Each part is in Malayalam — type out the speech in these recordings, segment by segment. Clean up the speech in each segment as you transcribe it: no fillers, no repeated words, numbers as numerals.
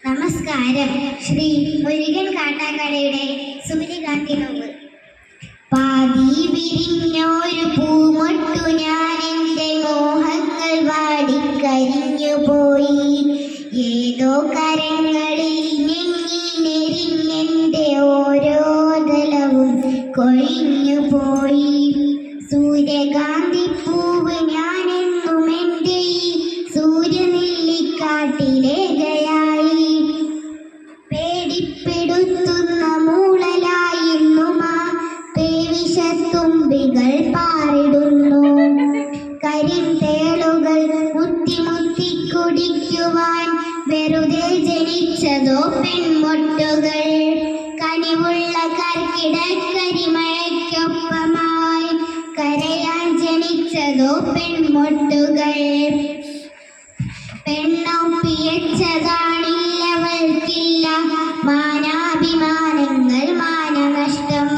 നമസ്കാരം. ശ്രീ മുരുകൻ കാട്ടാക്കടയുടെ സൂര്യകാന്തി നോവ്. പാതി വിരിഞ്ഞൊരു പൂമൊട്ടു ഞാൻ എൻ്റെ മോഹങ്ങൾ വാടിക്കരിഞ്ഞു പോയി. ഏതോ കരങ്ങളിൽ ഞെങ്ങി നെരിഞ്ഞെൻ്റെ ഓരോ ദളവും കൊഴിഞ്ഞു പോയി. സൂര്യകാന്തി പൂവ് ഞാനെന്നും എൻ്റെ ഈ സൂര്യനെല്ലിക്കാട്ടിലേകയായി. പേടിപ്പെടുത്തുന്ന മൂളലായെന്നുമാ പേവിഷത്തുമ്പികൾ പാറിടുന്നു. കരിന്തേളുകൾ മുത്തി മുത്തി കുടിക്കുവാൻ വെറുതെ ജനിച്ചതോ പെൺമൊട്ടുകൾ. കനിവുള്ള കർക്കിടക്കരിമഴയ്ക്കൊപ്പമായി കരയാൻ ജനിച്ചതോ പെൺമൊട്ടുകൾ. പെണ്ണൊപ്പിയച്ചതാണില്ലവൾക്കില്ല മാനാഭിമാനങ്ങൾ മാനനഷ്ടം.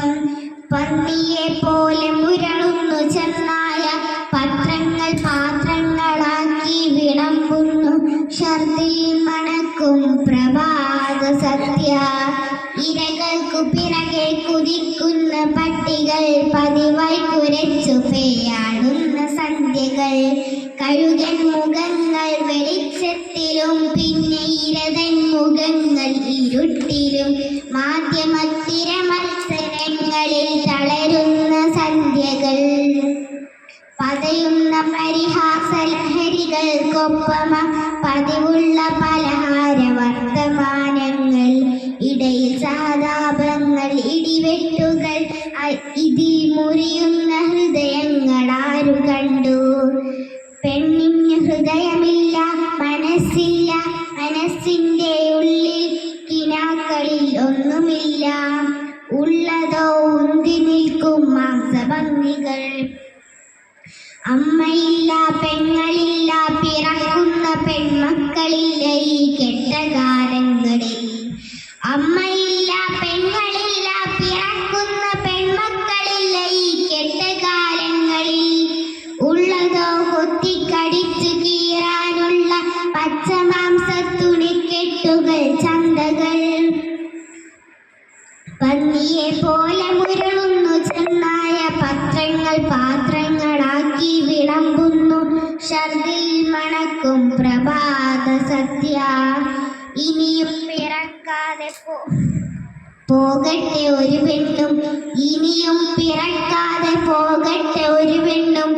പന്നിയെ പോലെ മുരളുന്നു ചെന്നായ പത്രങ്ങൾ പാത്രങ്ങളാക്കി വിളമ്പുന്നു. ഛർദിൽ മണക്കും പ്രഭാത സദ്യ. ഇരകൾക്കു പിറകെ കുതിക്കുന്ന പട്ടികൾ പതിവായി കുരച്ചു പേയാടുന്ന സന്ധ്യകൾ. കഴുകൻ മുഖങ്ങൾ വെളിച്ചത്തിലും പിന്നെ ഇരതൻ മുഖങ്ങൾ ഇരുട്ടിലും. മാധ്യമത്തിര മത്സരങ്ങളിൽ തളരുന്ന സന്ധ്യകൾ. പതയുന്ന പരിഹാസലഹരികൾക്കൊപ്പമ പതിവുള്ള പലഹാര വർത്തമാനങ്ങൾ. ഇടയിൽ സഹതാപങ്ങൾ ഇടിവെട്ടുകൾ. ഇതിൽ മുറിയുന്ന ഹൃദയങ്ങൾ ആരു കണ്ടു? പെണ്ണിന് ഹൃദയമില്ല, മനസ്സില്ല. മനസ്സിൻ്റെ ഉള്ളിൽ കിനാക്കളിൽ ഒന്നുമില്ല. ഉള്ളതോ ഉന്തി നിൽക്കും മാംസഭംഗികൾ. അമ്മയില്ല, പെങ്ങളില്ല, പിറക്കുന്ന പെൺമക്കളില്ല ഈ കെട്ടകാലങ്ങളിൽ. അമ്മയില്ല, പെങ്ങളില്ല, പിറക്കുന്ന പെൺമക്കളില്ല ഈ കെട്ടകാലങ്ങളിൽ. ഉള്ളതോ കൊത്തിക്കടിച്ചു കീറാനുള്ള പച്ചമാംസത്തുണിക്കെട്ടുകൾ, ചന്തകൾ. പന്നിയെ പോലെ മുരളുന്നു ചെന്നായ പത്രങ്ങൾ പാത്രങ്ങളാക്കി വിളമ്പുന്നു. ഛർദിൽ മണക്കും പ്രഭാത സദ്യ. ഇനിയും പിറക്കാതെ പോകട്ടെ ഒരു പെണ്ണും. ഇനിയും പിറക്കാതെ പോകട്ടെ ഒരു പെണ്ണും.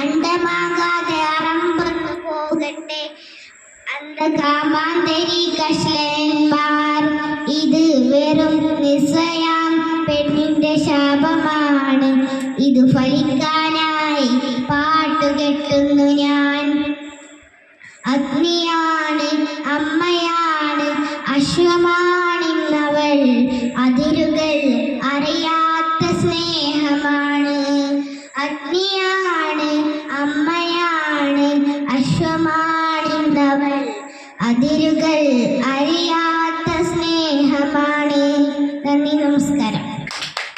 അണ്ടമാകാതെ അറമ്പന്നു പോകട്ടെ അന്ധകാമാന്തരി കശ്ലന്മാർ. ഇത് വെറും നിസ്സയാം പെണ്ണിന്റെ ശാപമാണ്. ഇത് ഫലിക്കാനായി പാട്ടുകെട്ടുന്നു ഞാൻ. അഗ്നിയാണ്, അമ്മയാണ്, അശ്വമാണിന്നവൾ. അതിരുകൾ അറിയാത്ത സ്നേഹമാണ്. അഗ്നിയാണ്, അമ്മയാണ്, അശ്വമാണിന്നവൾ. അതിരുകൾ